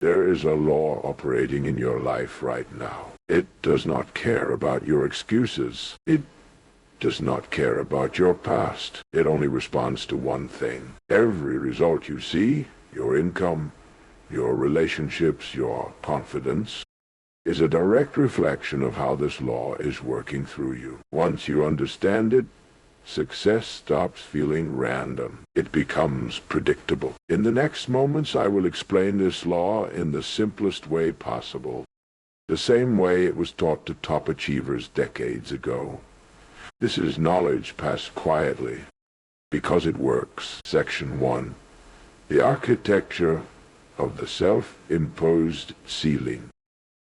There is a law operating in your life right now. It does not care about your excuses. It does not care about your past. It only responds to one thing. Every result you see, your income, your relationships, your confidence, is a direct reflection of how this law is working through you. Once you understand it, success stops feeling random. It becomes predictable. In the next moments, I will explain this law in the simplest way possible, the same way it was taught to top achievers decades ago. This is knowledge passed quietly, because it works. Section 1. The architecture of the self-imposed ceiling.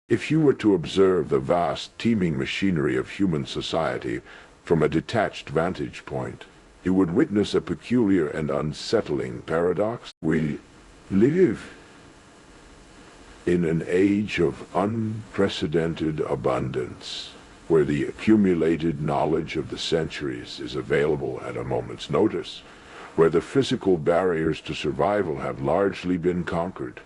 If you were to observe the vast, teeming machinery of human society from a detached vantage point, you would witness a peculiar and unsettling paradox. We live in an age of unprecedented abundance, where the accumulated knowledge of the centuries is available at a moment's notice, where the physical barriers to survival have largely been conquered,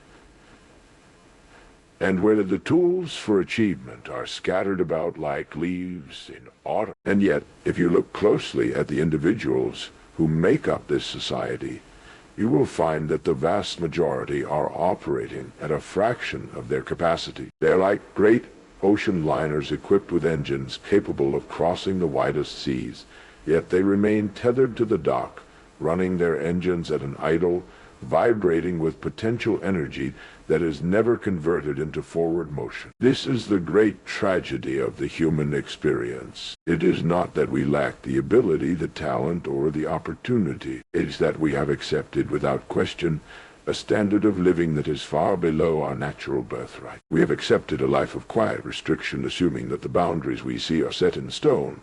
and where the tools for achievement are scattered about like leaves in autumn. And yet, if you look closely at the individuals who make up this society, you will find that the vast majority are operating at a fraction of their capacity. They are like great ocean liners equipped with engines capable of crossing the widest seas, yet they remain tethered to the dock, running their engines at an idle, vibrating with potential energy that is never converted into forward motion. This is the great tragedy of the human experience. It is not that we lack the ability, the talent, or the opportunity. It is that we have accepted without question a standard of living that is far below our natural birthright. We have accepted a life of quiet restriction, assuming that the boundaries we see are set in stone,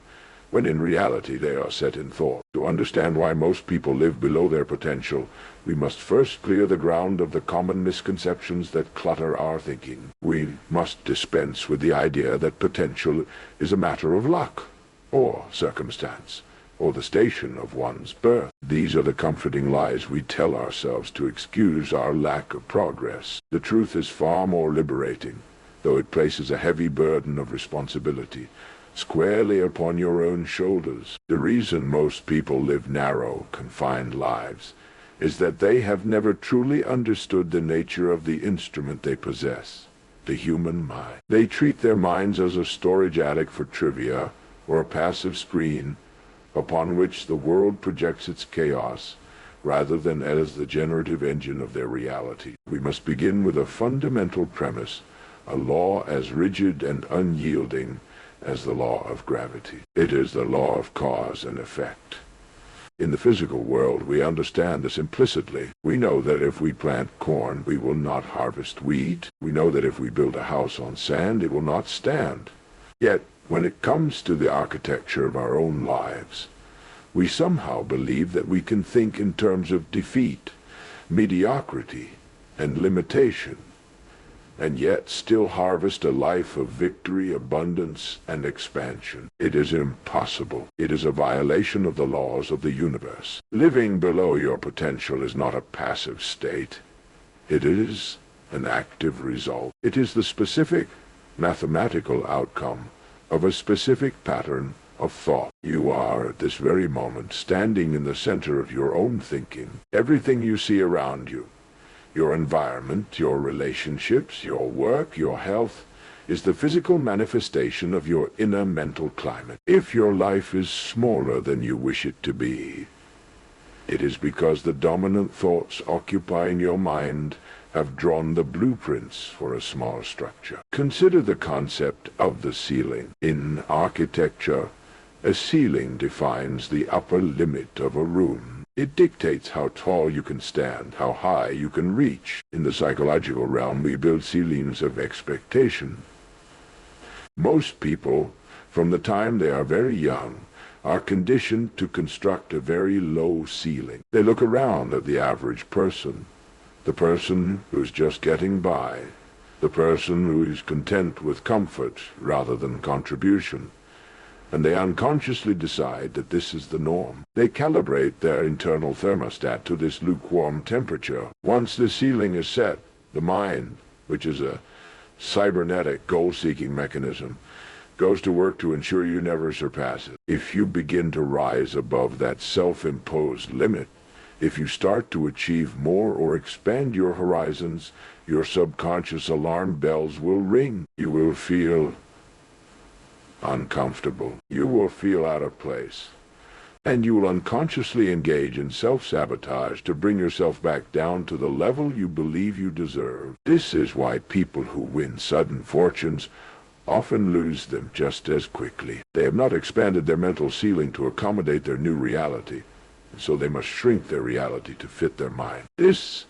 when in reality they are set in thought. To understand why most people live below their potential, we must first clear the ground of the common misconceptions that clutter our thinking. We must dispense with the idea that potential is a matter of luck, or circumstance, or the station of one's birth. These are the comforting lies we tell ourselves to excuse our lack of progress. The truth is far more liberating, though it places a heavy burden of responsibility squarely upon your own shoulders. The reason most people live narrow, confined lives is that they have never truly understood the nature of the instrument they possess, the human mind. They treat their minds as a storage attic for trivia, or a passive screen upon which the world projects its chaos, rather than as the generative engine of their reality. We must begin with a fundamental premise, a law as rigid and unyielding as the law of gravity. It is the law of cause and effect. In the physical world, we understand this implicitly. We know that if we plant corn, we will not harvest wheat. We know that if we build a house on sand, it will not stand. Yet, when it comes to the architecture of our own lives, we somehow believe that we can think in terms of defeat, mediocrity, and limitation, and yet still harvest a life of victory, abundance, and expansion. It is impossible. It is a violation of the laws of the universe. Living below your potential is not a passive state. It is an active result. It is the specific, mathematical outcome of a specific pattern of thought. You are, at this very moment, standing in the center of your own thinking. Everything you see around you, your environment, your relationships, your work, your health, is the physical manifestation of your inner mental climate. If your life is smaller than you wish it to be, it is because the dominant thoughts occupying your mind have drawn the blueprints for a small structure. Consider the concept of the ceiling. In architecture, a ceiling defines the upper limit of a room. It dictates how tall you can stand, how high you can reach. In the psychological realm, we build ceilings of expectation. Most people, from the time they are very young, are conditioned to construct a very low ceiling. They look around at the average person, the person who's just getting by, the person who is content with comfort rather than contribution, and they unconsciously decide that this is the norm. They calibrate their internal thermostat to this lukewarm temperature. Once the ceiling is set, the mind, which is a cybernetic goal-seeking mechanism, goes to work to ensure you never surpass it. If you begin to rise above that self-imposed limit, if you start to achieve more or expand your horizons, your subconscious alarm bells will ring. You will feel uncomfortable. You will feel out of place. And you will unconsciously engage in self-sabotage to bring yourself back down to the level you believe you deserve. This is why people who win sudden fortunes often lose them just as quickly. They have not expanded their mental ceiling to accommodate their new reality, and so they must shrink their reality to fit their mind. This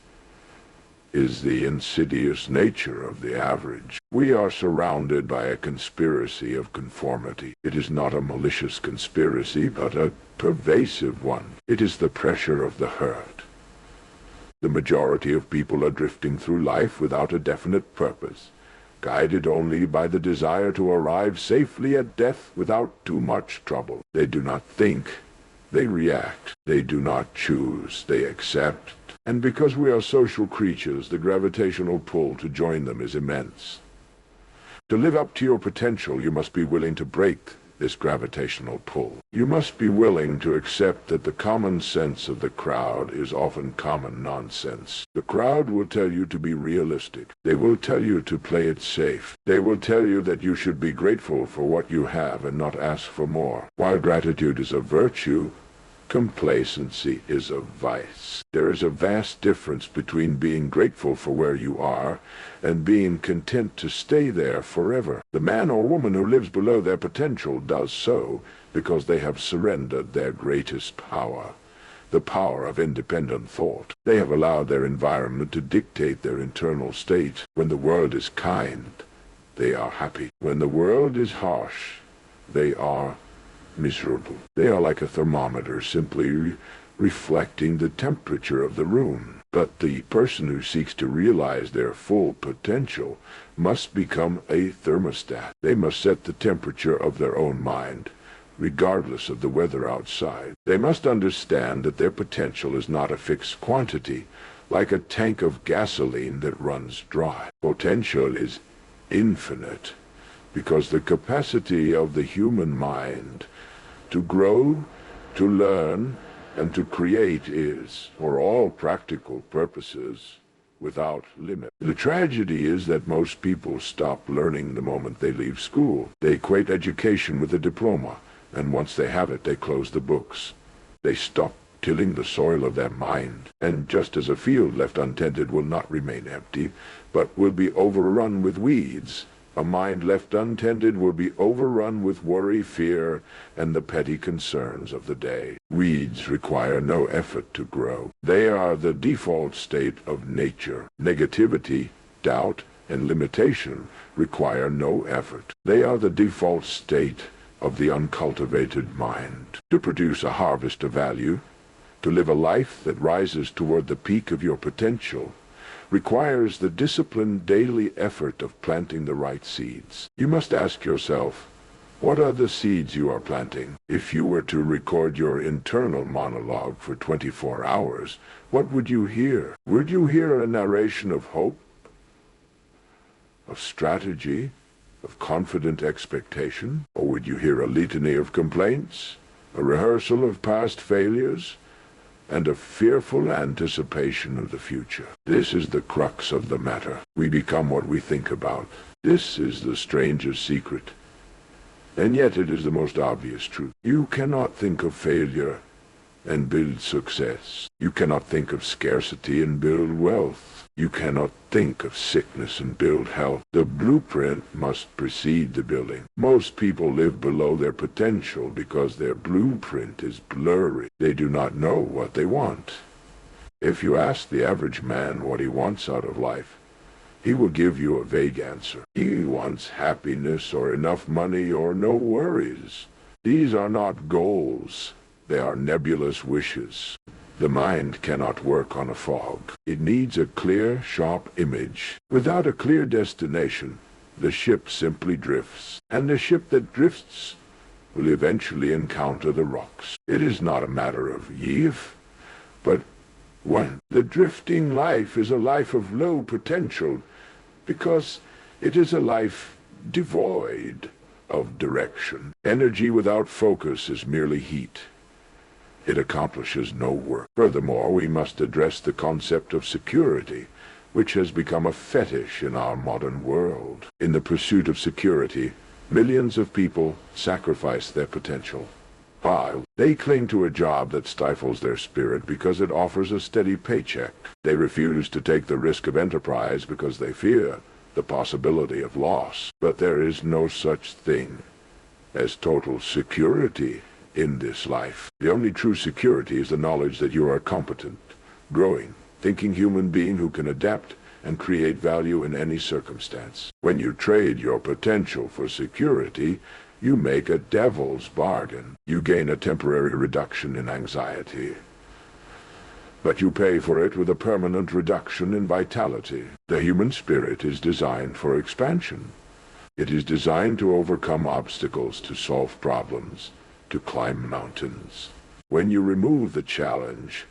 is the insidious nature of the average. We are surrounded by a conspiracy of conformity. It is not a malicious conspiracy, but a pervasive one. It is the pressure of the herd. The majority of people are drifting through life without a definite purpose, guided only by the desire to arrive safely at death without too much trouble. They do not think, they react. They do not choose, they accept. And because we are social creatures, the gravitational pull to join them is immense. To live up to your potential, you must be willing to break this gravitational pull. You must be willing to accept that the common sense of the crowd is often common nonsense. The crowd will tell you to be realistic. They will tell you to play it safe. They will tell you that you should be grateful for what you have and not ask for more. While gratitude is a virtue, complacency is a vice. There is a vast difference between being grateful for where you are and being content to stay there forever. The man or woman who lives below their potential does so because they have surrendered their greatest power, the power of independent thought. They have allowed their environment to dictate their internal state. When the world is kind, they are happy. When the world is harsh, they are miserable. They are like a thermometer, simply reflecting the temperature of the room. But the person who seeks to realize their full potential must become a thermostat. They must set the temperature of their own mind, regardless of the weather outside. They must understand that their potential is not a fixed quantity, like a tank of gasoline that runs dry. Potential is infinite, because the capacity of the human mind to grow, to learn, and to create is, for all practical purposes, without limit. The tragedy is that most people stop learning the moment they leave school. They equate education with a diploma, and once they have it, they close the books. They stop tilling the soil of their mind, and just as a field left untended will not remain empty, but will be overrun with weeds, a mind left untended will be overrun with worry, fear, and the petty concerns of the day. Weeds require no effort to grow. They are the default state of nature. Negativity, doubt, and limitation require no effort. They are the default state of the uncultivated mind. To produce a harvest of value, to live a life that rises toward the peak of your potential, requires the disciplined daily effort of planting the right seeds. You must ask yourself, what are the seeds you are planting? If you were to record your internal monologue for 24 hours, what would you hear? Would you hear a narration of hope, of strategy, of confident expectation? Or would you hear a litany of complaints, a rehearsal of past failures, and a fearful anticipation of the future? This is the crux of the matter. We become what we think about. This is the strangest secret, and yet it is the most obvious truth. You cannot think of failure and build success. You cannot think of scarcity and build wealth. You cannot think of sickness and build health. The blueprint must precede the building. Most people live below their potential because their blueprint is blurry. They do not know what they want. If you ask the average man what he wants out of life, he will give you a vague answer. He wants happiness or enough money or no worries. These are not goals. They are nebulous wishes. The mind cannot work on a fog. It needs a clear, sharp image. Without a clear destination, the ship simply drifts, and the ship that drifts will eventually encounter the rocks. It is not a matter of if, but when. The drifting life is a life of low potential, because it is a life devoid of direction. Energy without focus is merely heat. It accomplishes no work. Furthermore, we must address the concept of security, which has become a fetish in our modern world. In the pursuit of security, millions of people sacrifice their potential. While they cling to a job that stifles their spirit because it offers a steady paycheck. They refuse to take the risk of enterprise because they fear the possibility of loss. But there is no such thing as total security in this life. The only true security is the knowledge that you are a competent, growing, thinking human being who can adapt and create value in any circumstance. When you trade your potential for security, you make a devil's bargain. You gain a temporary reduction in anxiety, but you pay for it with a permanent reduction in vitality. The human spirit is designed for expansion. It is designed to overcome obstacles, to solve problems, to climb mountains. When you remove the challenge,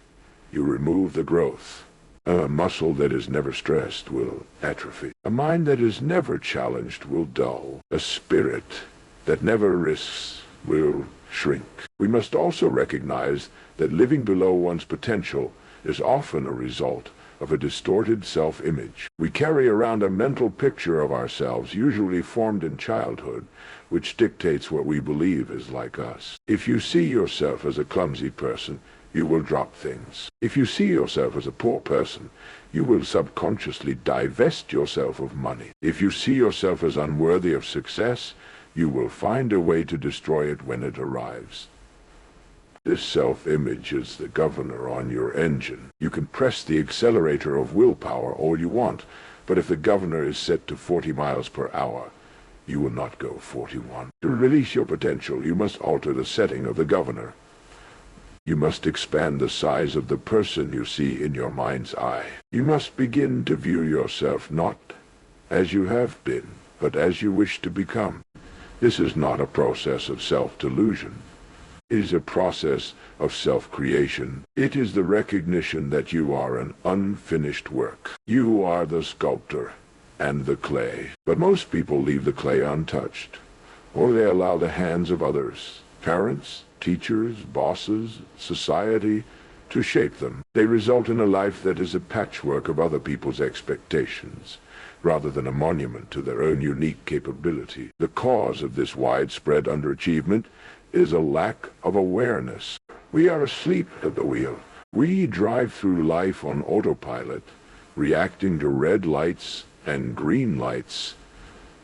you remove the growth. A muscle that is never stressed will atrophy. A mind that is never challenged will dull. A spirit that never risks will shrink. We must also recognize that living below one's potential is often a result of a distorted self-image. We carry around a mental picture of ourselves, usually formed in childhood, which dictates what we believe is like us. If you see yourself as a clumsy person, you will drop things. If you see yourself as a poor person, you will subconsciously divest yourself of money. If you see yourself as unworthy of success, you will find a way to destroy it when it arrives. This self-image is the governor on your engine. You can press the accelerator of willpower all you want, but if the governor is set to 40 miles per hour, you will not go 41. To release your potential, you must alter the setting of the governor. You must expand the size of the person you see in your mind's eye. You must begin to view yourself not as you have been, but as you wish to become. This is not a process of self-delusion. It is a process of self-creation. It is the recognition that you are an unfinished work. You are the sculptor and the clay. But most people leave the clay untouched, or they allow the hands of others, parents, teachers, bosses, society, to shape them. They result in a life that is a patchwork of other people's expectations, rather than a monument to their own unique capability. The cause of this widespread underachievement is a lack of awareness. We are asleep at the wheel. We drive through life on autopilot, reacting to red lights and green lights,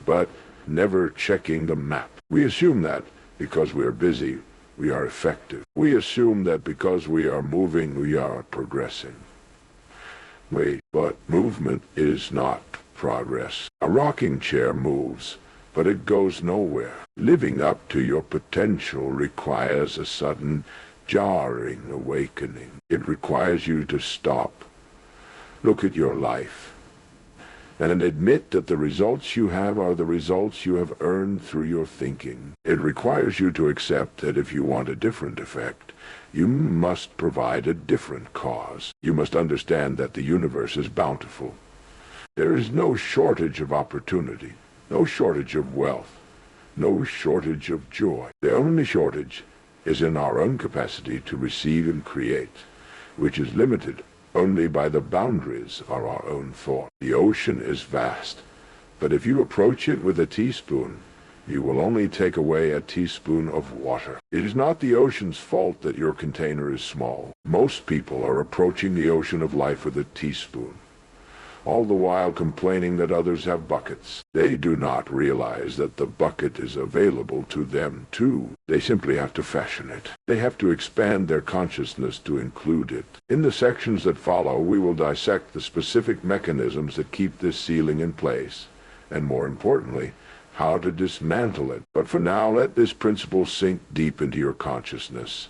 but never checking the map. We assume that because we are busy, we are effective. We assume that because we are moving, we are progressing. Wait, but movement is not progress. A rocking chair moves, but it goes nowhere. Living up to your potential requires a sudden, jarring awakening. It requires you to stop, look at your life, and admit that the results you have are the results you have earned through your thinking. It requires you to accept that if you want a different effect, you must provide a different cause. You must understand that the universe is bountiful. There is no shortage of opportunity, no shortage of wealth, no shortage of joy. The only shortage is in our own capacity to receive and create, which is limited only by the boundaries of our own thought. The ocean is vast, but if you approach it with a teaspoon, you will only take away a teaspoon of water. It is not the ocean's fault that your container is small. Most people are approaching the ocean of life with a teaspoon, all the while complaining that others have buckets. They do not realize that the bucket is available to them too. They simply have to fashion it. They have to expand their consciousness to include it. In the sections that follow, we will dissect the specific mechanisms that keep this ceiling in place, and more importantly, how to dismantle it. But for now, let this principle sink deep into your consciousness.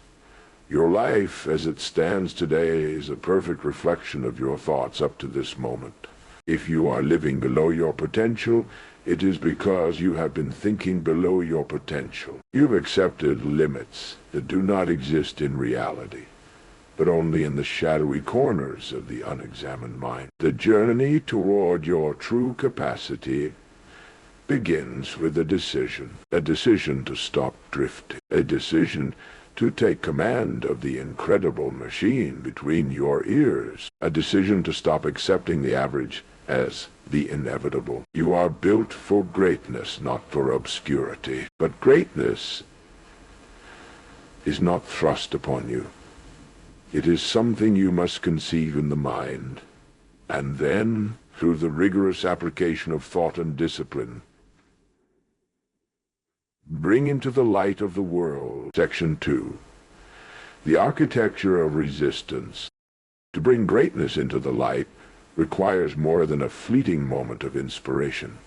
Your life as it stands today is a perfect reflection of your thoughts up to this moment. If you are living below your potential, it is because you have been thinking below your potential. You've accepted limits that do not exist in reality. but only in the shadowy corners of the unexamined mind. The journey toward your true capacity begins with a decision to stop drifting, a decision to take command of the incredible machine between your ears, a decision to stop accepting the average as the inevitable. You are built for greatness, not for obscurity. But greatness is not thrust upon you. It is something you must conceive in the mind, and then, through the rigorous application of thought and discipline, bring into the light of the world. Section 2. The architecture of resistance. To bring greatness into the light requires more than a fleeting moment of inspiration.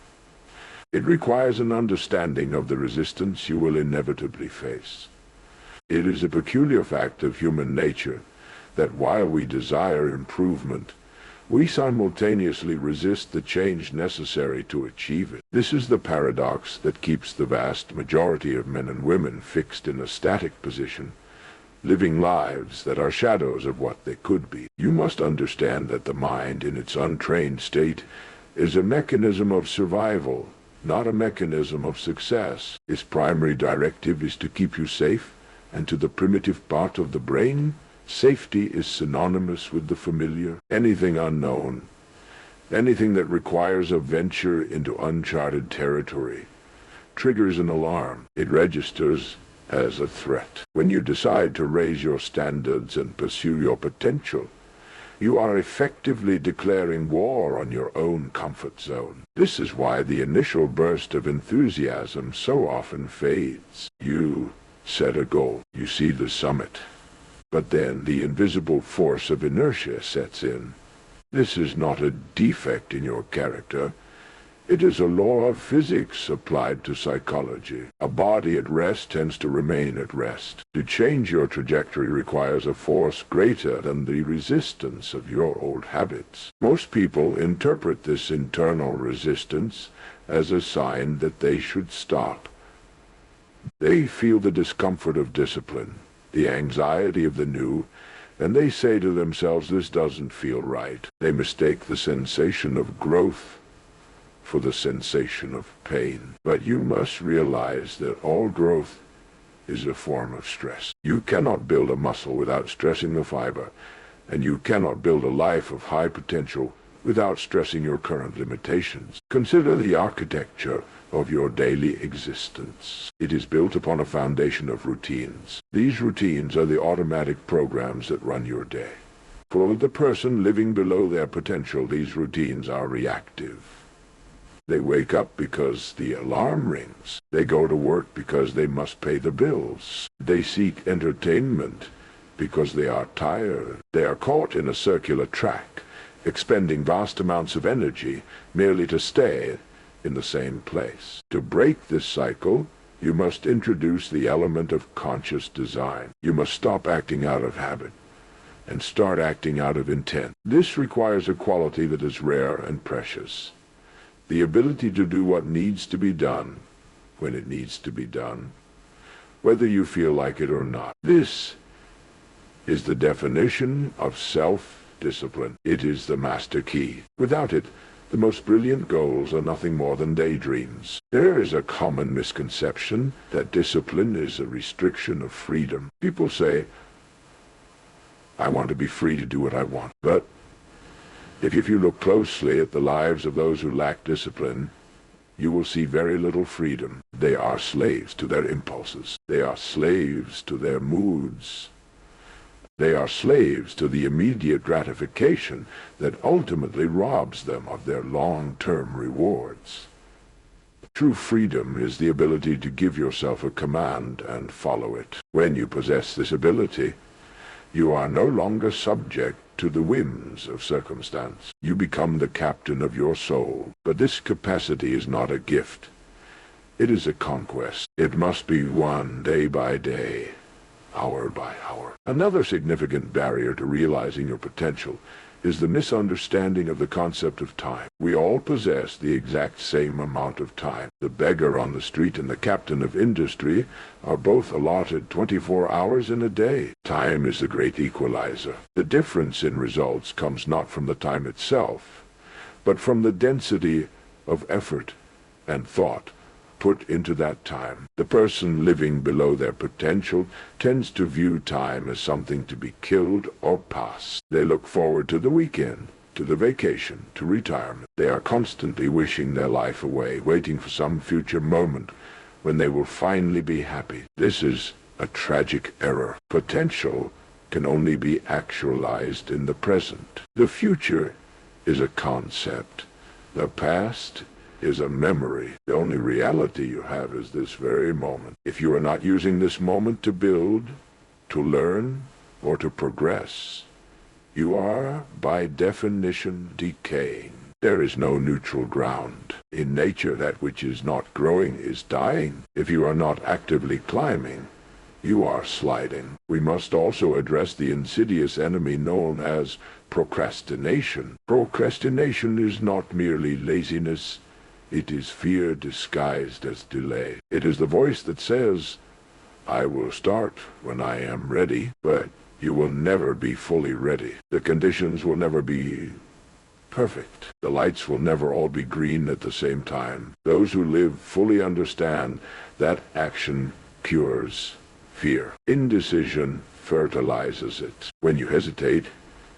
It requires an understanding of the resistance you will inevitably face. It is a peculiar fact of human nature that while we desire improvement, we simultaneously resist the change necessary to achieve it. This is the paradox that keeps the vast majority of men and women fixed in a static position, living lives that are shadows of what they could be. You must understand that the mind in its untrained state is a mechanism of survival, not a mechanism of success. Its primary directive is to keep you safe, and to the primitive part of the brain, safety is synonymous with the familiar. Anything unknown, anything that requires a venture into uncharted territory, triggers an alarm. It registers as a threat. When you decide to raise your standards and pursue your potential, you are effectively declaring war on your own comfort zone. This is why the initial burst of enthusiasm so often fades. You set a goal. You see the summit. But then the invisible force of inertia sets in. This is not a defect in your character. It is a law of physics applied to psychology. A body at rest tends to remain at rest. To change your trajectory requires a force greater than the resistance of your old habits. Most people interpret this internal resistance as a sign that they should stop. They feel the discomfort of discipline, the anxiety of the new, and they say to themselves, this doesn't feel right. They mistake the sensation of growth for the sensation of pain. But you must realize that all growth is a form of stress. You cannot build a muscle without stressing the fiber, and you cannot build a life of high potential without stressing your current limitations. Consider the architecture of your daily existence. It is built upon a foundation of routines. These routines are the automatic programs that run your day. For the person living below their potential, these routines are reactive. They wake up because the alarm rings. They go to work because they must pay the bills. They seek entertainment because they are tired. They are caught in a circular track, expending vast amounts of energy merely to stay in the same place. To break this cycle, you must introduce the element of conscious design. You must stop acting out of habit and start acting out of intent. This requires a quality that is rare and precious. The ability to do what needs to be done, when it needs to be done, whether you feel like it or not. This is the definition of self-discipline. It is the master key. Without it, the most brilliant goals are nothing more than daydreams. There is a common misconception that discipline is a restriction of freedom. People say, I want to be free to do what I want. But if you look closely at the lives of those who lack discipline, you will see very little freedom. They are slaves to their impulses. They are slaves to their moods. They are slaves to the immediate gratification that ultimately robs them of their long-term rewards. True freedom is the ability to give yourself a command and follow it. When you possess this ability, you are no longer subject to the whims of circumstance. You become the captain of your soul. But this capacity is not a gift. It is a conquest. It must be won day by day, hour by hour. Another significant barrier to realizing your potential is the misunderstanding of the concept of time. We all possess the exact same amount of time. The beggar on the street and the captain of industry are both allotted 24 hours in a day. Time is the great equalizer. The difference in results comes not from the time itself, but from the density of effort and thought put into that time. The person living below their potential tends to view time as something to be killed or passed. They look forward to the weekend, to the vacation, to retirement. They are constantly wishing their life away, waiting for some future moment when they will finally be happy. This is a tragic error. Potential can only be actualized in the present. The future is a concept. The past is a memory. The only reality you have is this very moment. If you are not using this moment to build, to learn, or to progress, you are, by definition, decaying. There is no neutral ground. In nature, that which is not growing is dying. If you are not actively climbing, you are sliding. We must also address the insidious enemy known as procrastination. Procrastination is not merely laziness. It is fear disguised as delay. It is the voice that says, "I will start when I am ready," but you will never be fully ready. The conditions will never be perfect. The lights will never all be green at the same time. Those who live fully understand that action cures fear. Indecision fertilizes it. When you hesitate,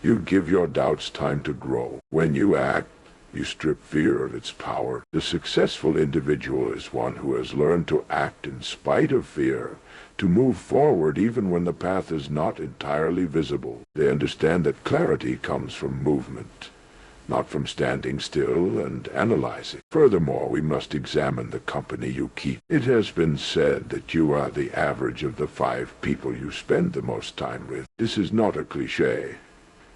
you give your doubts time to grow. When you act, you strip fear of its power. The successful individual is one who has learned to act in spite of fear, to move forward even when the path is not entirely visible. They understand that clarity comes from movement, not from standing still and analyzing. Furthermore, we must examine the company you keep. It has been said that you are the average of the 5 people you spend the most time with. This is not a cliché.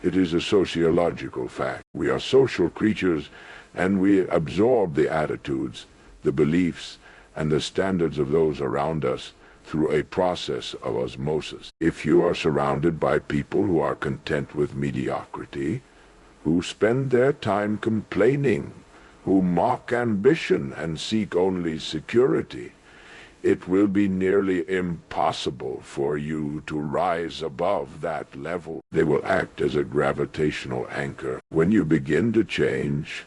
It is a sociological fact. We are social creatures, and we absorb the attitudes, the beliefs, and the standards of those around us through a process of osmosis. If you are surrounded by people who are content with mediocrity, who spend their time complaining, who mock ambition and seek only security, it will be nearly impossible for you to rise above that level. They will act as a gravitational anchor. When you begin to change,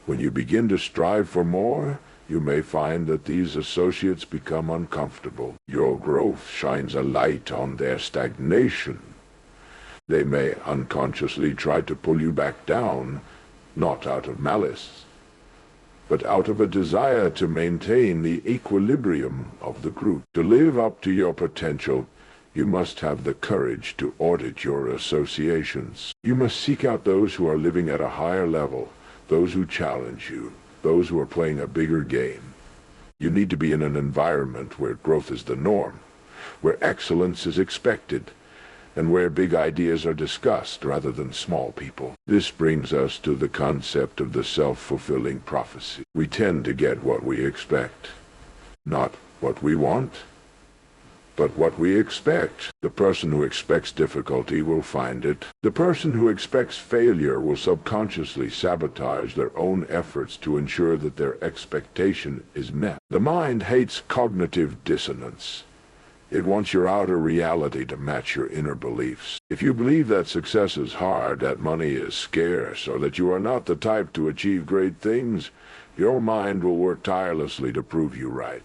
when you begin to strive for more, you may find that these associates become uncomfortable. Your growth shines a light on their stagnation. They may unconsciously try to pull you back down, not out of malice, but out of a desire to maintain the equilibrium of the group. To live up to your potential, you must have the courage to audit your associations. You must seek out those who are living at a higher level, those who challenge you, those who are playing a bigger game. You need to be in an environment where growth is the norm, where excellence is expected, and where big ideas are discussed rather than small people. This brings us to the concept of the self-fulfilling prophecy. We tend to get what we expect, not what we want, but what we expect. The person who expects difficulty will find it. The person who expects failure will subconsciously sabotage their own efforts to ensure that their expectation is met. The mind hates cognitive dissonance. It wants your outer reality to match your inner beliefs. If you believe that success is hard, that money is scarce, or that you are not the type to achieve great things, your mind will work tirelessly to prove you right.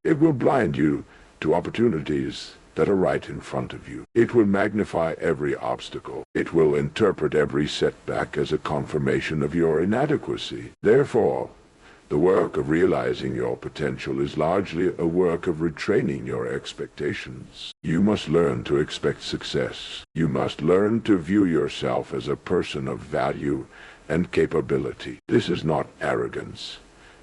It will blind you to opportunities that are right in front of you. It will magnify every obstacle. It will interpret every setback as a confirmation of your inadequacy. Therefore, the work of realizing your potential is largely a work of retraining your expectations. You must learn to expect success. You must learn to view yourself as a person of value and capability. This is not arrogance.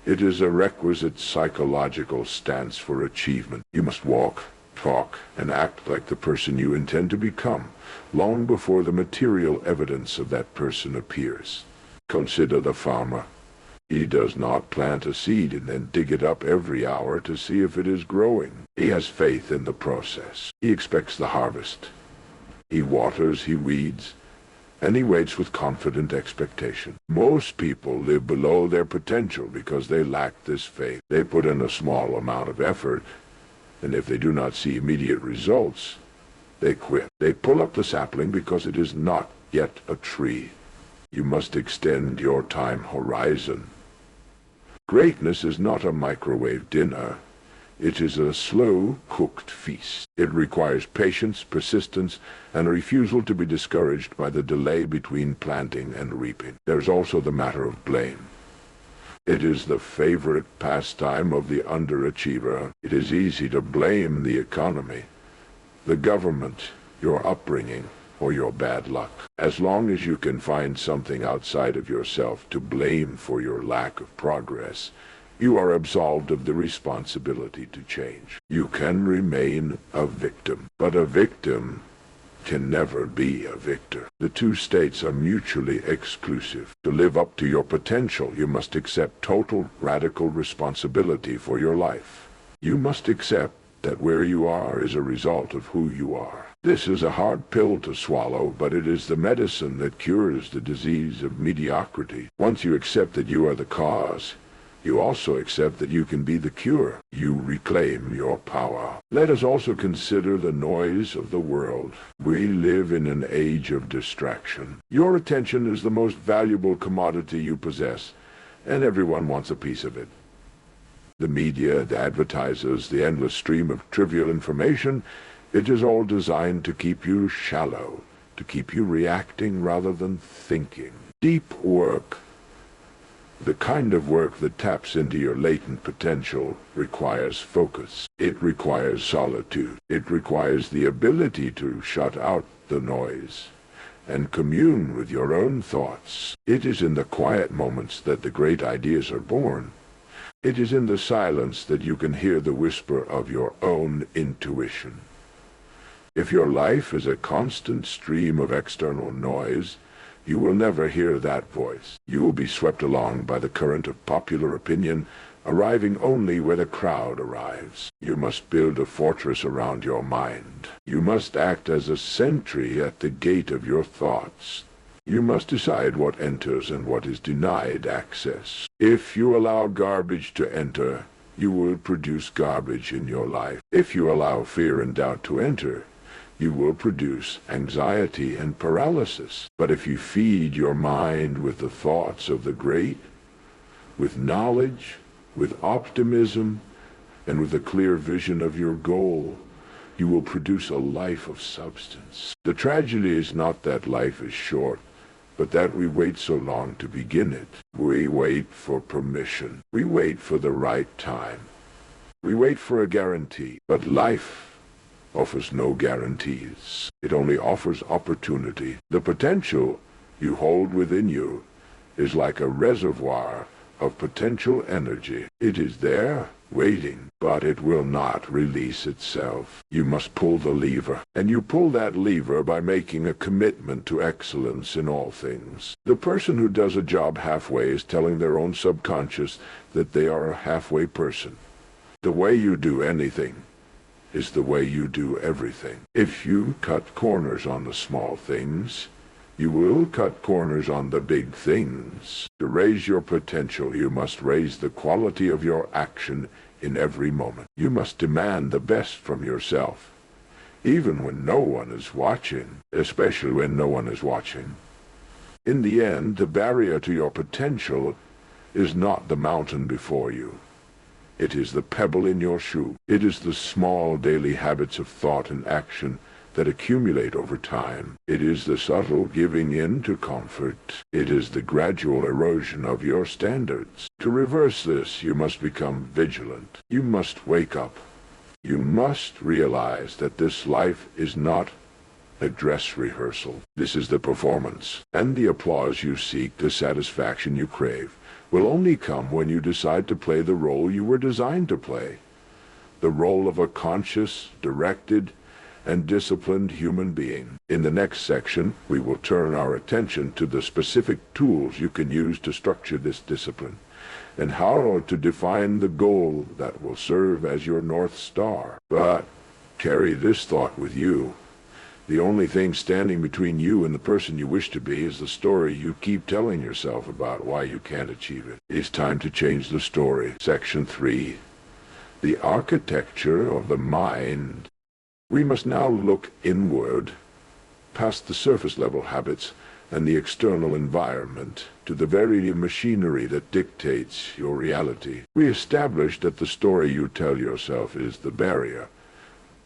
It is a requisite psychological stance for achievement. You must walk, talk, and act like the person you intend to become, long before the material evidence of that person appears. Consider the farmer. He does not plant a seed and then dig it up every hour to see if it is growing. He has faith in the process. He expects the harvest. He waters, he weeds, and he waits with confident expectation. Most people live below their potential because they lack this faith. They put in a small amount of effort, and if they do not see immediate results, they quit. They pull up the sapling because it is not yet a tree. You must extend your time horizon. Greatness is not a microwave dinner. It is a slow-cooked feast. It requires patience, persistence, and a refusal to be discouraged by the delay between planting and reaping. There's also the matter of blame. It is the favorite pastime of the underachiever. It is easy to blame the economy, the government, your upbringing, or your bad luck. As long as you can find something outside of yourself to blame for your lack of progress, you are absolved of the responsibility to change. You can remain a victim, but a victim can never be a victor. The two states are mutually exclusive. To live up to your potential, you must accept total, radical responsibility for your life. You must accept that where you are is a result of who you are. This is a hard pill to swallow, but it is the medicine that cures the disease of mediocrity. Once you accept that you are the cause, you also accept that you can be the cure. You reclaim your power. Let us also consider the noise of the world. We live in an age of distraction. Your attention is the most valuable commodity you possess, and everyone wants a piece of it. The media, the advertisers, the endless stream of trivial information, it is all designed to keep you shallow, to keep you reacting rather than thinking. Deep work, the kind of work that taps into your latent potential, requires focus. It requires solitude. It requires the ability to shut out the noise and commune with your own thoughts. It is in the quiet moments that the great ideas are born. It is in the silence that you can hear the whisper of your own intuition. If your life is a constant stream of external noise, you will never hear that voice. You will be swept along by the current of popular opinion, arriving only where the crowd arrives. You must build a fortress around your mind. You must act as a sentry at the gate of your thoughts. You must decide what enters and what is denied access. If you allow garbage to enter, you will produce garbage in your life. If you allow fear and doubt to enter, you will produce anxiety and paralysis. But if you feed your mind with the thoughts of the great, with knowledge, with optimism, and with a clear vision of your goal, you will produce a life of substance. The tragedy is not that life is short, but that we wait so long to begin it. We wait for permission. We wait for the right time. We wait for a guarantee. But life offers no guarantees. It only offers opportunity. The potential you hold within you is like a reservoir of potential energy. It is there, waiting, but it will not release itself. You must pull the lever, and you pull that lever by making a commitment to excellence in all things. The person who does a job halfway is telling their own subconscious that they are a halfway person. The way you do anything is the way you do everything. If you cut corners on the small things, you will cut corners on the big things. To raise your potential, you must raise the quality of your action in every moment. You must demand the best from yourself, even when no one is watching, especially when no one is watching. In the end, the barrier to your potential is not the mountain before you. It is the pebble in your shoe. It is the small daily habits of thought and action that accumulate over time. It is the subtle giving in to comfort. It is the gradual erosion of your standards. To reverse this, you must become vigilant. You must wake up. You must realize that this life is not a dress rehearsal. This is the performance, and the applause you seek, the satisfaction you crave, will only come when you decide to play the role you were designed to play, the role of a conscious, directed, and disciplined human being. In the next section, we will turn our attention to the specific tools you can use to structure this discipline, and how to define the goal that will serve as your North Star. But carry this thought with you. The only thing standing between you and the person you wish to be is the story you keep telling yourself about why you can't achieve it. It's time to change the story. Section 3. The architecture of the mind. We must now look inward, past the surface-level habits and the external environment, to the very machinery that dictates your reality. We established that the story you tell yourself is the barrier.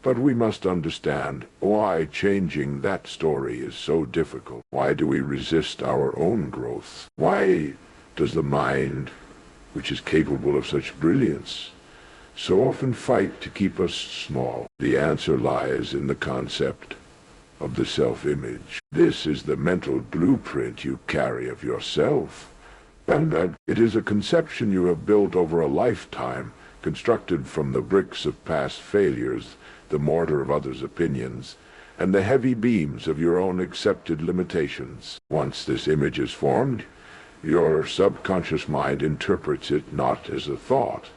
But we must understand why changing that story is so difficult. Why do we resist our own growth? Why does the mind, which is capable of such brilliance, so often fight to keep us small? The answer lies in the concept of the self-image. This is the mental blueprint you carry of yourself, and that it is a conception you have built over a lifetime, constructed from the bricks of past failures, the mortar of others' opinions, and the heavy beams of your own accepted limitations. Once this image is formed, your subconscious mind interprets it not as a thought,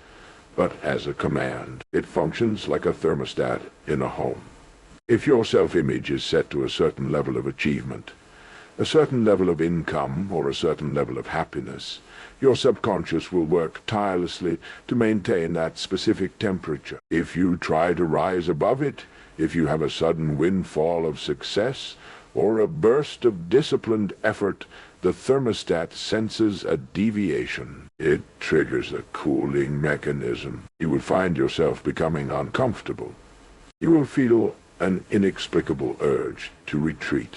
but as a command. It functions like a thermostat in a home. If your self-image is set to a certain level of achievement, a certain level of income, or a certain level of happiness, your subconscious will work tirelessly to maintain that specific temperature. If you try to rise above it, if you have a sudden windfall of success, or a burst of disciplined effort, the thermostat senses a deviation. It triggers a cooling mechanism. You will find yourself becoming uncomfortable. You will feel an inexplicable urge to retreat,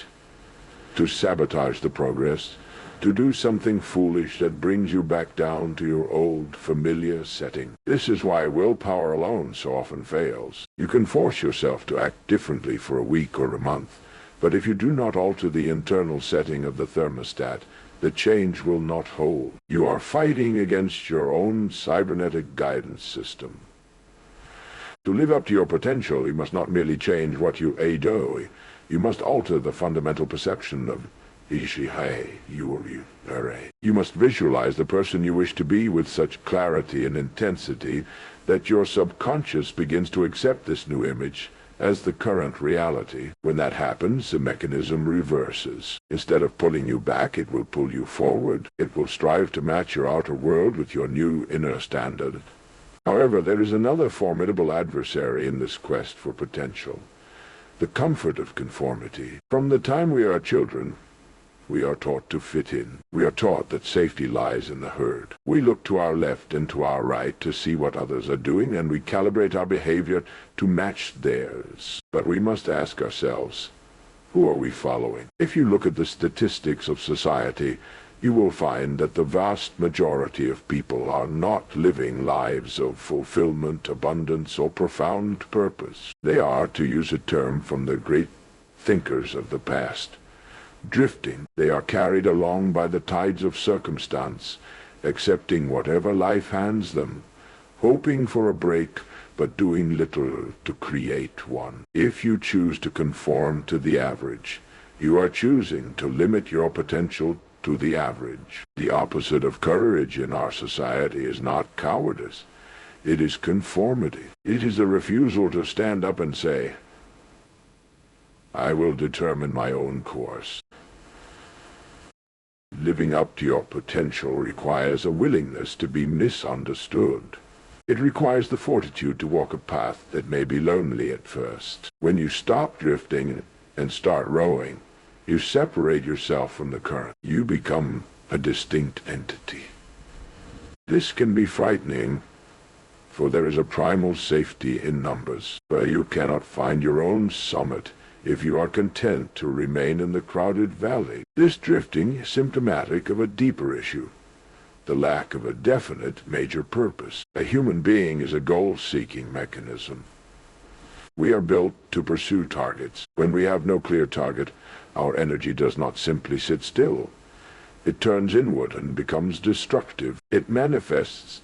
to sabotage the progress, to do something foolish that brings you back down to your old, familiar setting. This is why willpower alone so often fails. You can force yourself to act differently for a week or a month, but if you do not alter the internal setting of the thermostat, the change will not hold. You are fighting against your own cybernetic guidance system. To live up to your potential, you must not merely change what you do. You must alter the fundamental perception of you must visualize the person you wish to be with such clarity and intensity that your subconscious begins to accept this new image as the current reality. When that happens, the mechanism reverses. Instead of pulling you back, it will pull you forward. It will strive to match your outer world with your new inner standard. However, there is another formidable adversary in this quest for potential: the comfort of conformity. From the time we are children, we are taught to fit in. We are taught that safety lies in the herd. We look to our left and to our right to see what others are doing, and we calibrate our behavior to match theirs. But we must ask ourselves, who are we following? If you look at the statistics of society, you will find that the vast majority of people are not living lives of fulfillment, abundance, or profound purpose. They are, to use a term from the great thinkers of the past, drifting. They are carried along by the tides of circumstance, accepting whatever life hands them, hoping for a break, but doing little to create one. If you choose to conform to the average, you are choosing to limit your potential to the average. The opposite of courage in our society is not cowardice. It is conformity. It is a refusal to stand up and say, I will determine my own course. Living up to your potential requires a willingness to be misunderstood. It requires the fortitude to walk a path that may be lonely at first. When you stop drifting and start rowing, you separate yourself from the current. You become a distinct entity. This can be frightening, for there is a primal safety in numbers, but you cannot find your own summit if you are content to remain in the crowded valley. This drifting is symptomatic of a deeper issue, the lack of a definite major purpose. A human being is a goal-seeking mechanism. We are built to pursue targets. When we have no clear target, our energy does not simply sit still. It turns inward and becomes destructive. It manifests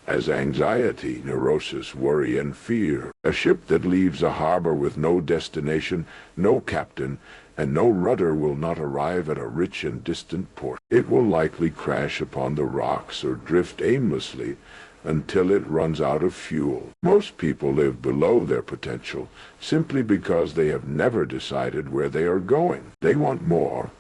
as anxiety, neurosis, worry, and fear. A ship that leaves a harbor with no destination, no captain, and no rudder will not arrive at a rich and distant port. It will likely crash upon the rocks or drift aimlessly until it runs out of fuel. Most people live below their potential simply because they have never decided where they are going. They want more,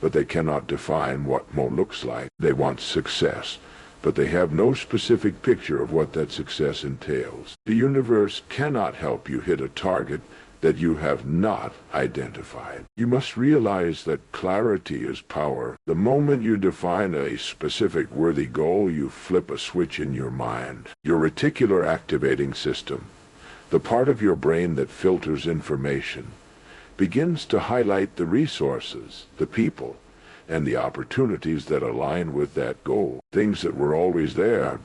but they cannot define what more looks like. They want success, but they have no specific picture of what that success entails. The universe cannot help you hit a target that you have not identified. You must realize that clarity is power. The moment you define a specific worthy goal, you flip a switch in your mind. Your reticular activating system, the part of your brain that filters information, begins to highlight the resources, the people, and the opportunities that align with that goal. Things that were always there,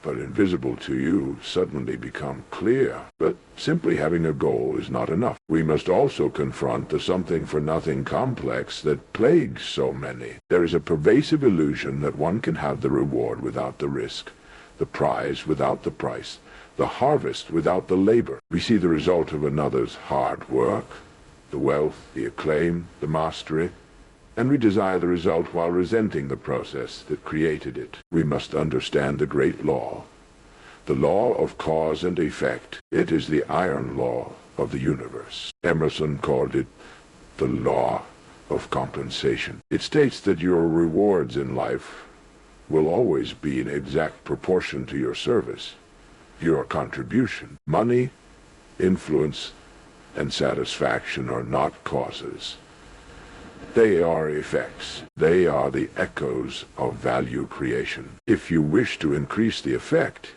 but invisible to you, suddenly become clear. But simply having a goal is not enough. We must also confront the something-for-nothing complex that plagues so many. There is a pervasive illusion that one can have the reward without the risk, the prize without the price, the harvest without the labor. We see the result of another's hard work, the wealth, the acclaim, the mastery, and we desire the result while resenting the process that created it. We must understand the great law, the law of cause and effect. It is the iron law of the universe. Emerson called it the law of compensation. It states that your rewards in life will always be in exact proportion to your service, your contribution. Money, influence, and satisfaction are not causes. They are effects. They are the echoes of value creation. If you wish to increase the effect,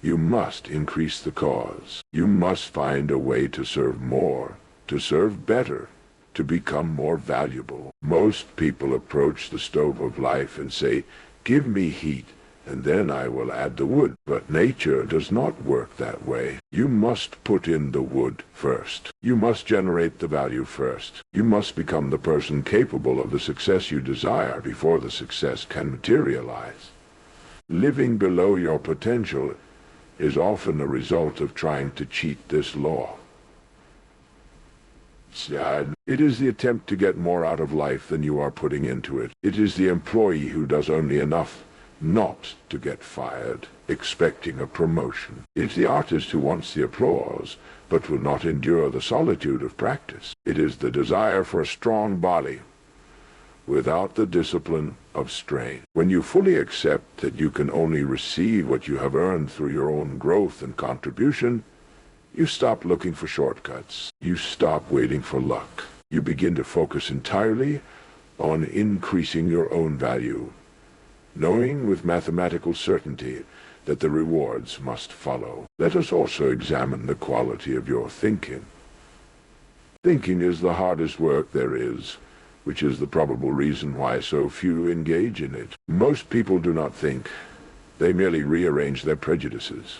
you must increase the cause. You must find a way to serve more, to serve better, to become more valuable. Most people approach the stove of life and say, "Give me heat, and then I will add the wood." But nature does not work that way. You must put in the wood first. You must generate the value first. You must become the person capable of the success you desire before the success can materialize. Living below your potential is often a result of trying to cheat this law. It is the attempt to get more out of life than you are putting into it. It is the employee who does only enough not to get fired, expecting a promotion. It's the artist who wants the applause, but will not endure the solitude of practice. It is the desire for a strong body, without the discipline of strain. When you fully accept that you can only receive what you have earned through your own growth and contribution, you stop looking for shortcuts. You stop waiting for luck. You begin to focus entirely on increasing your own value, knowing with mathematical certainty that the rewards must follow. Let us also examine the quality of your thinking. Thinking is the hardest work there is, which is the probable reason why so few engage in it. Most people do not think. They merely rearrange their prejudices.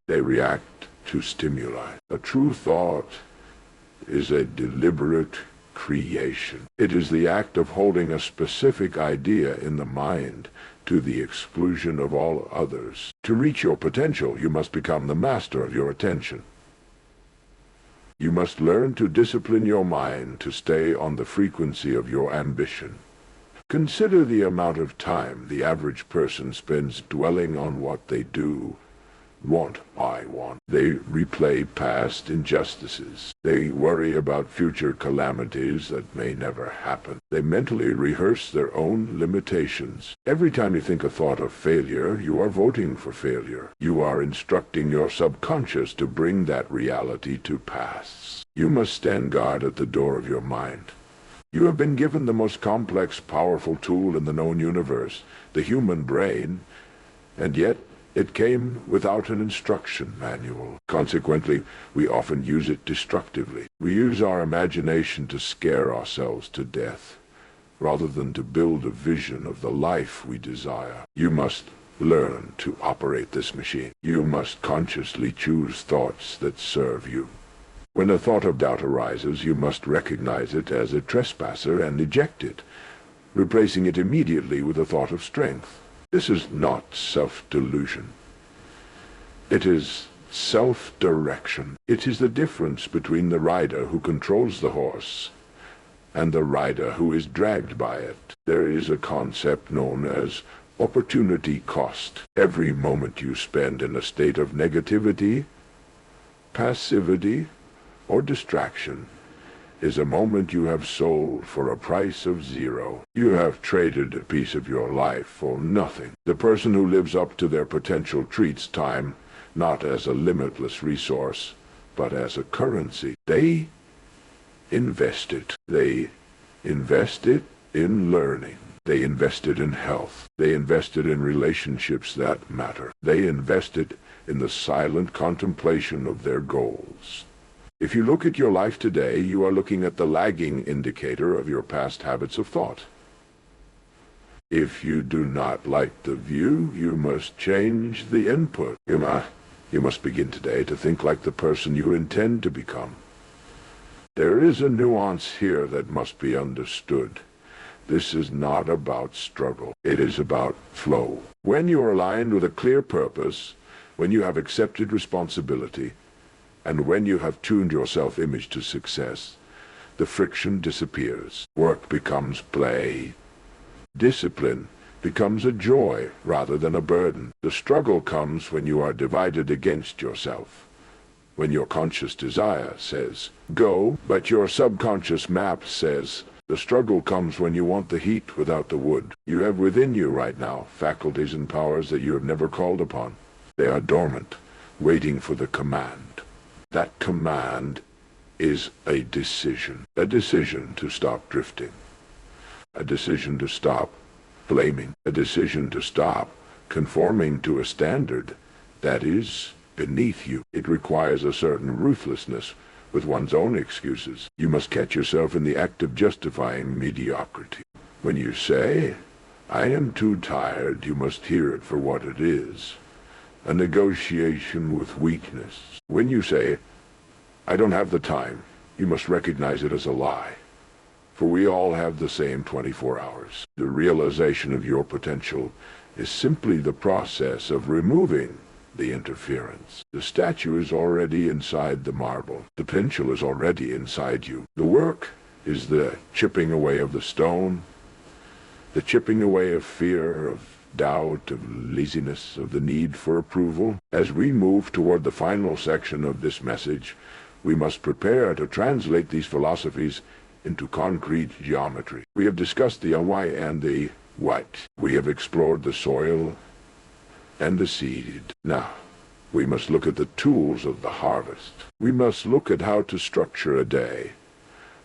They react to stimuli. A true thought is a deliberate creation. It is the act of holding a specific idea in the mind to the exclusion of all others. To reach your potential, you must become the master of your attention. You must learn to discipline your mind to stay on the frequency of your ambition. Consider the amount of time the average person spends dwelling on what they do. I want. They replay past injustices. They worry about future calamities that may never happen. They mentally rehearse their own limitations. Every time you think a thought of failure, you are voting for failure. You are instructing your subconscious to bring that reality to pass. You must stand guard at the door of your mind. You have been given the most complex, powerful tool in the known universe, the human brain, and yet it came without an instruction manual. Consequently, we often use it destructively. We use our imagination to scare ourselves to death, rather than to build a vision of the life we desire. You must learn to operate this machine. You must consciously choose thoughts that serve you. When a thought of doubt arises, you must recognize it as a trespasser and eject it, replacing it immediately with a thought of strength. This is not self-delusion. It is self-direction. It is the difference between the rider who controls the horse and the rider who is dragged by it. There is a concept known as opportunity cost. Every moment you spend in a state of negativity, passivity, or distraction is a moment you have sold for a price of zero. You have traded a piece of your life for nothing. The person who lives up to their potential treats time not as a limitless resource, but as a currency. They invest it. They invest it in learning. They invested in health. They invested in relationships that matter. They invested in the silent contemplation of their goals. If you look at your life today, you are looking at the lagging indicator of your past habits of thought. If you do not like the view, you must change the input. You must begin today to think like the person you intend to become. There is a nuance here that must be understood. This is not about struggle. It is about flow. When you are aligned with a clear purpose, when you have accepted responsibility, and when you have tuned your self-image to success, the friction disappears. Work becomes play. Discipline becomes a joy rather than a burden. The struggle comes when you are divided against yourself. When your conscious desire says, go, but your subconscious map says, the struggle comes when you want the heat without the wood. You have within you right now faculties and powers that you have never called upon. They are dormant, waiting for the command. That command is a decision to stop drifting, a decision to stop blaming, a decision to stop conforming to a standard that is beneath you. It requires a certain ruthlessness with one's own excuses. You must catch yourself in the act of justifying mediocrity. When you say, I am too tired, you must hear it for what it is. A negotiation with weakness. When you say, I don't have the time, you must recognize it as a lie. For we all have the same 24 hours. The realization of your potential is simply the process of removing the interference. The statue is already inside the marble. The pencil is already inside you. The work is the chipping away of the stone, the chipping away of fear, of doubt, of laziness, of the need for approval. As we move toward the final section of this message, we must prepare to translate these philosophies into concrete geometry. We have discussed the why and the what. We have explored the soil and the seed. Now, we must look at the tools of the harvest. We must look at how to structure a day,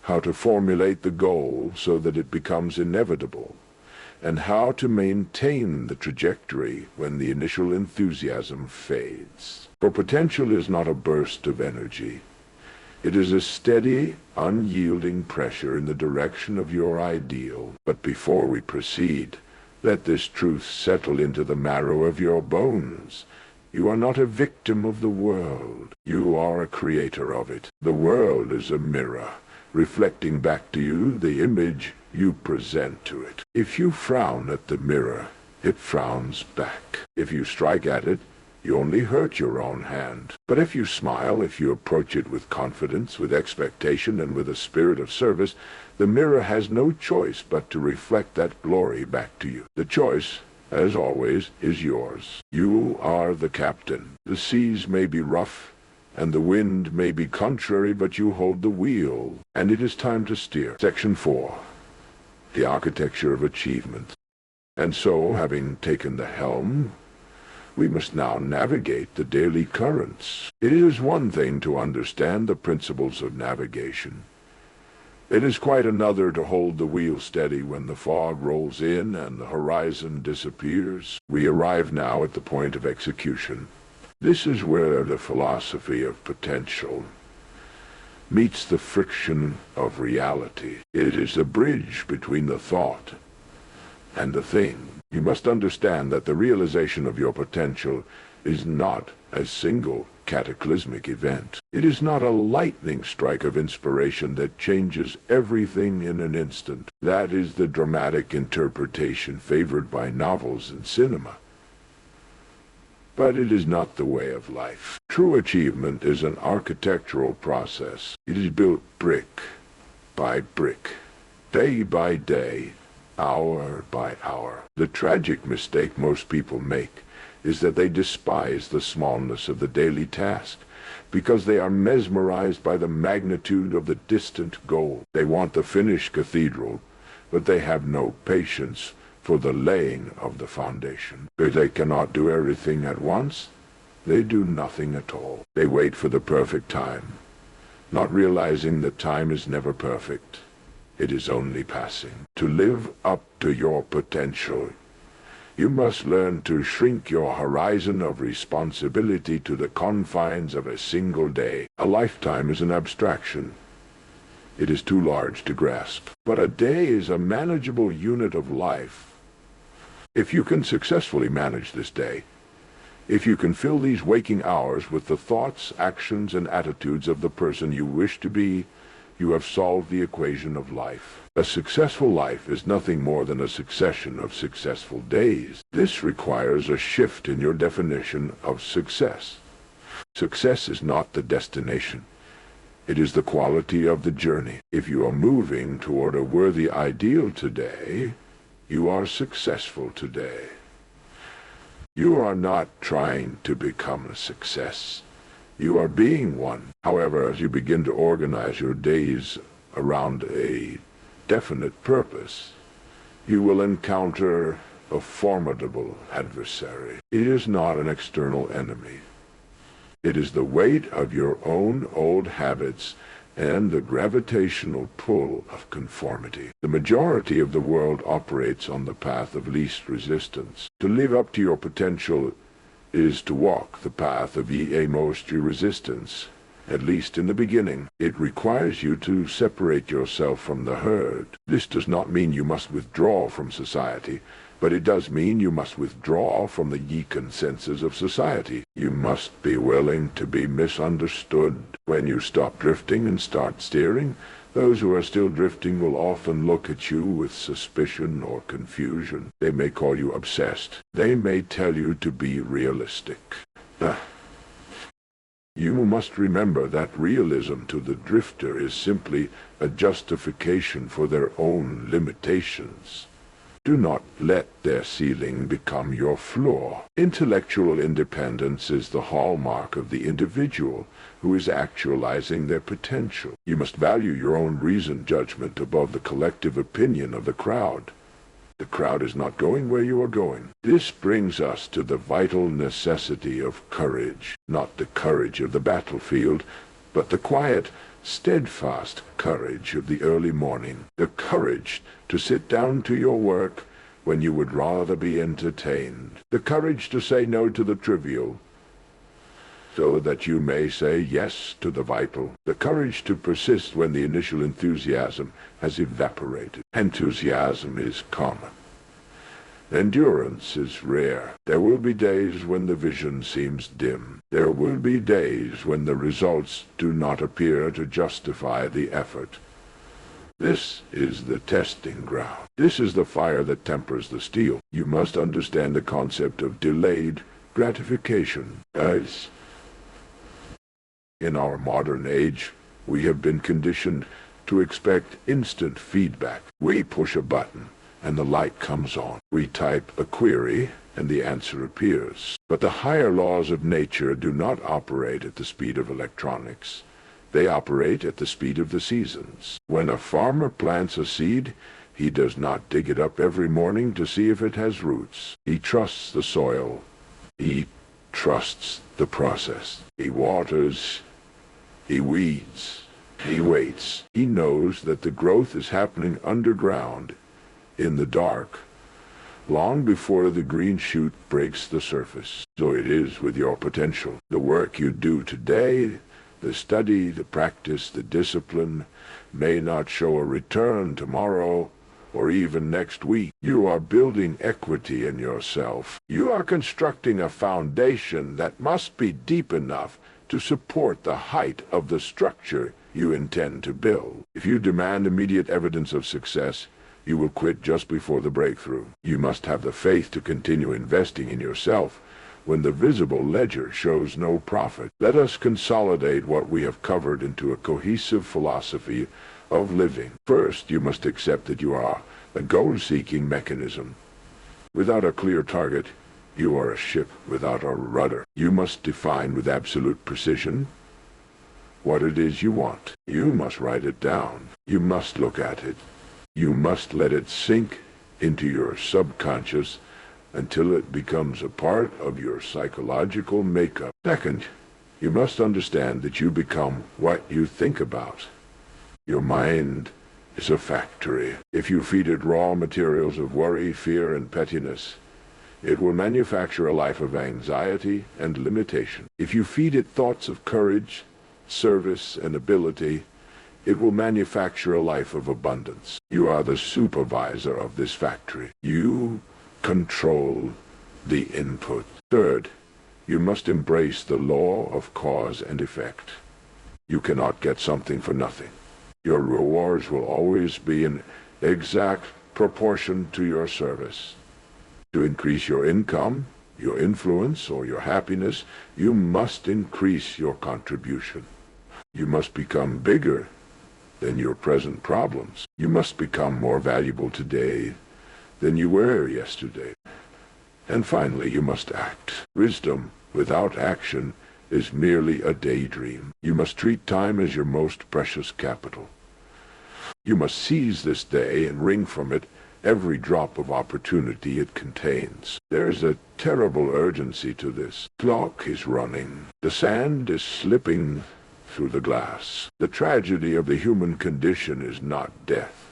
how to formulate the goal so that it becomes inevitable, and how to maintain the trajectory when the initial enthusiasm fades. For potential is not a burst of energy. It is a steady, unyielding pressure in the direction of your ideal. But before we proceed, let this truth settle into the marrow of your bones. You are not a victim of the world. You are a creator of it. The world is a mirror, reflecting back to you the image you present to it. If you frown at the mirror, it frowns back. If you strike at it, you only hurt your own hand. But if you smile, if you approach it with confidence, with expectation, and with a spirit of service, the mirror has no choice but to reflect that glory back to you. The choice, as always, is yours. You are the captain. The seas may be rough, and the wind may be contrary, but you hold the wheel, and it is time to steer. Section 4. The architecture of achievement. And so, having taken the helm, we must now navigate the daily currents. It is one thing to understand the principles of navigation. It is quite another to hold the wheel steady when the fog rolls in and the horizon disappears. We arrive now at the point of execution. This is where the philosophy of potential meets the friction of reality. It is the bridge between the thought and the thing. You must understand that the realization of your potential is not a single cataclysmic event. It is not a lightning strike of inspiration that changes everything in an instant. That is the dramatic interpretation favored by novels and cinema. But it is not the way of life. True achievement is an architectural process. It is built brick by brick, day by day, hour by hour. The tragic mistake most people make is that they despise the smallness of the daily task, because they are mesmerized by the magnitude of the distant goal. They want the finished cathedral, but they have no patience for the laying of the foundation. If they cannot do everything at once, they do nothing at all. They wait for the perfect time, not realizing that time is never perfect. It is only passing. To live up to your potential, you must learn to shrink your horizon of responsibility to the confines of a single day. A lifetime is an abstraction. It is too large to grasp. But a day is a manageable unit of life. If you can successfully manage this day, if you can fill these waking hours with the thoughts, actions, and attitudes of the person you wish to be, you have solved the equation of life. A successful life is nothing more than a succession of successful days. This requires a shift in your definition of success. Success is not the destination. It is the quality of the journey. If you are moving toward a worthy ideal today, you are successful today. You are not trying to become a success. You are being one. However, as you begin to organize your days around a definite purpose, you will encounter a formidable adversary. It is not an external enemy. It is the weight of your own old habits and the gravitational pull of conformity. The majority of the world operates on the path of least resistance. To live up to your potential is to walk the path of most resistance, at least in the beginning. It requires you to separate yourself from the herd. This does not mean you must withdraw from society, but it does mean you must withdraw from the consensus of society. You must be willing to be misunderstood. When you stop drifting and start steering, those who are still drifting will often look at you with suspicion or confusion. They may call you obsessed. They may tell you to be realistic. You must remember that realism to the drifter is simply a justification for their own limitations. Do not let their ceiling become your floor. Intellectual independence is the hallmark of the individual who is actualizing their potential. You must value your own reasoned judgment above the collective opinion of the crowd. The crowd is not going where you are going. This brings us to the vital necessity of courage, not the courage of the battlefield, but the quiet, steadfast courage of the early morning, the courage to sit down to your work when you would rather be entertained, the courage to say no to the trivial, so that you may say yes to the vital, the courage to persist when the initial enthusiasm has evaporated. Enthusiasm is common. Endurance is rare. There will be days when the vision seems dim. There will be days when the results do not appear to justify the effort. This is the testing ground. This is the fire that tempers the steel. You must understand the concept of delayed gratification. Guys, in our modern age, we have been conditioned to expect instant feedback. We push a button, and the light comes on. We type a query, and the answer appears. But the higher laws of nature do not operate at the speed of electronics. They operate at the speed of the seasons. When a farmer plants a seed, he does not dig it up every morning to see if it has roots. He trusts the soil. He trusts the process. He waters. He weeds. He waits. He knows that the growth is happening underground, in the dark, long before the green shoot breaks the surface. So it is with your potential. The work you do today, the study, the practice, the discipline, may not show a return tomorrow or even next week. You are building equity in yourself. You are constructing a foundation that must be deep enough to support the height of the structure you intend to build. If you demand immediate evidence of success, you will quit just before the breakthrough. You must have the faith to continue investing in yourself when the visible ledger shows no profit. Let us consolidate what we have covered into a cohesive philosophy of living. First, you must accept that you are a goal-seeking mechanism. Without a clear target, you are a ship without a rudder. You must define with absolute precision what it is you want. You must write it down. You must look at it. You must let it sink into your subconscious until it becomes a part of your psychological makeup. Second, you must understand that you become what you think about. Your mind is a factory. If you feed it raw materials of worry, fear, and pettiness, it will manufacture a life of anxiety and limitation. If you feed it thoughts of courage, service, and ability, it will manufacture a life of abundance. You are the supervisor of this factory. You control the input. Third, you must embrace the law of cause and effect. You cannot get something for nothing. Your rewards will always be in exact proportion to your service. To increase your income, your influence, or your happiness, you must increase your contribution. You must become bigger than your present problems. You must become more valuable today than you were yesterday. And finally, you must act. Wisdom without action is merely a daydream. You must treat time as your most precious capital. You must seize this day and wring from it every drop of opportunity it contains. There is a terrible urgency to this. The clock is running. The sand is slipping through the glass. The tragedy of the human condition is not death.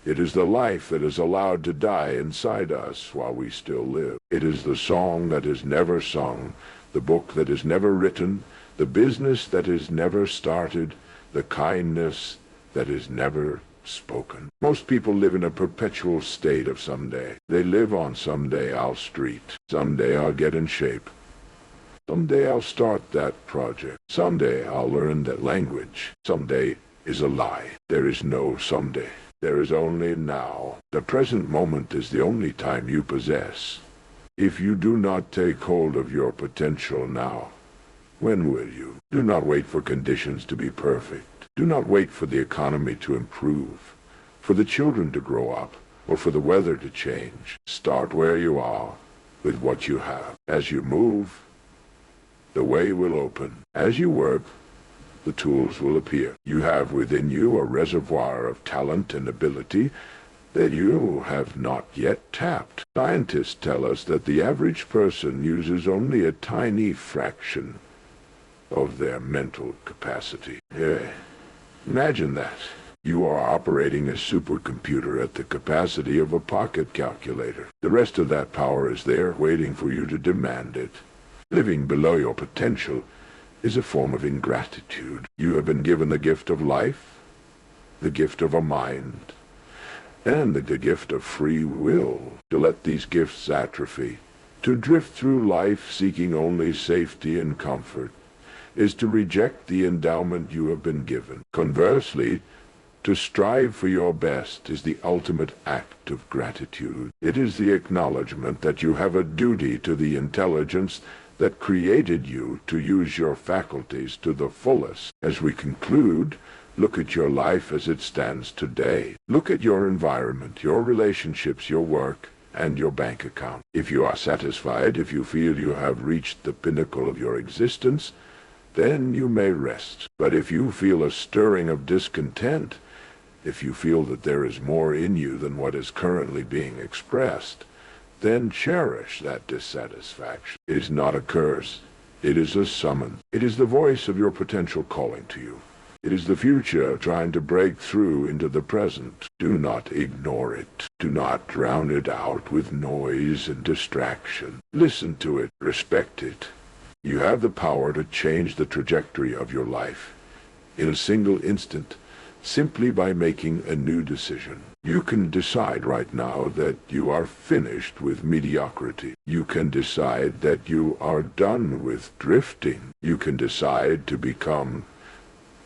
It is the life that is allowed to die inside us while we still live. It is the song that is never sung, the book that is never written, the business that is never started, the kindness that is never spoken. Most people live in a perpetual state of someday. They live on someday I'll street. Someday I'll get in shape. Someday I'll start that project. Someday I'll learn that language. Someday is a lie. There is no someday. There is only now. The present moment is the only time you possess. If you do not take hold of your potential now, when will you? Do not wait for conditions to be perfect. Do not wait for the economy to improve, for the children to grow up, or for the weather to change. Start where you are, with what you have. As you move, the way will open. As you work, the tools will appear. You have within you a reservoir of talent and ability that you have not yet tapped. Scientists tell us that the average person uses only a tiny fraction of their mental capacity. Imagine that. You are operating a supercomputer at the capacity of a pocket calculator. The rest of that power is there waiting for you to demand it. Living below your potential is a form of ingratitude. You have been given the gift of life, the gift of a mind, and the gift of free will. To let these gifts atrophy, to drift through life seeking only safety and comfort, is to reject the endowment you have been given. Conversely, to strive for your best is the ultimate act of gratitude. It is the acknowledgement that you have a duty to the intelligence that created you to use your faculties to the fullest. As we conclude, look at your life as it stands today. Look at your environment, your relationships, your work, and your bank account. If you are satisfied, if you feel you have reached the pinnacle of your existence, then you may rest. But if you feel a stirring of discontent, if you feel that there is more in you than what is currently being expressed, then cherish that dissatisfaction. It is not a curse. It is a summons. It is the voice of your potential calling to you. It is the future trying to break through into the present. Do not ignore it. Do not drown it out with noise and distraction. Listen to it. Respect it. You have the power to change the trajectory of your life in a single instant, simply by making a new decision. You can decide right now that you are finished with mediocrity. You can decide that you are done with drifting. You can decide to become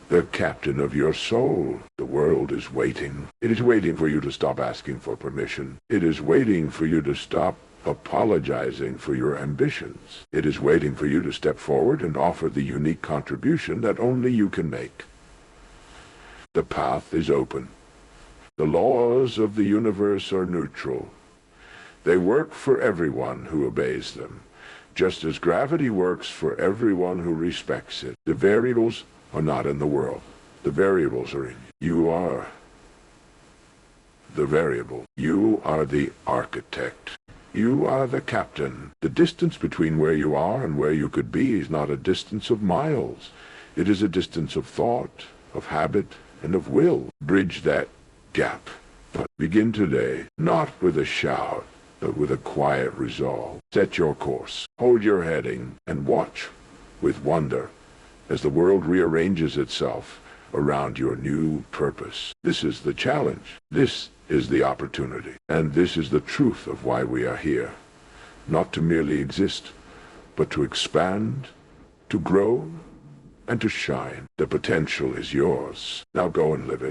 the captain of your soul. The world is waiting. It is waiting for you to stop asking for permission. It is waiting for you to stop apologizing for your ambitions. It is waiting for you to step forward and offer the unique contribution that only you can make. The path is open. The laws of the universe are neutral. They work for everyone who obeys them, just as gravity works for everyone who respects it. The variables are not in the world. The variables are in you. You are the variable. You are the architect. You are the captain. The distance between where you are and where you could be is not a distance of miles. It is a distance of thought, of habit, and of will. Bridge that gap. But begin today, not with a shout, but with a quiet resolve. Set your course. Hold your heading and watch with wonder as the world rearranges itself around your new purpose. This is the challenge. This is the opportunity. And this is the truth of why we are here. Not to merely exist, but to expand, to grow, and to shine. The potential is yours. Now go and live it.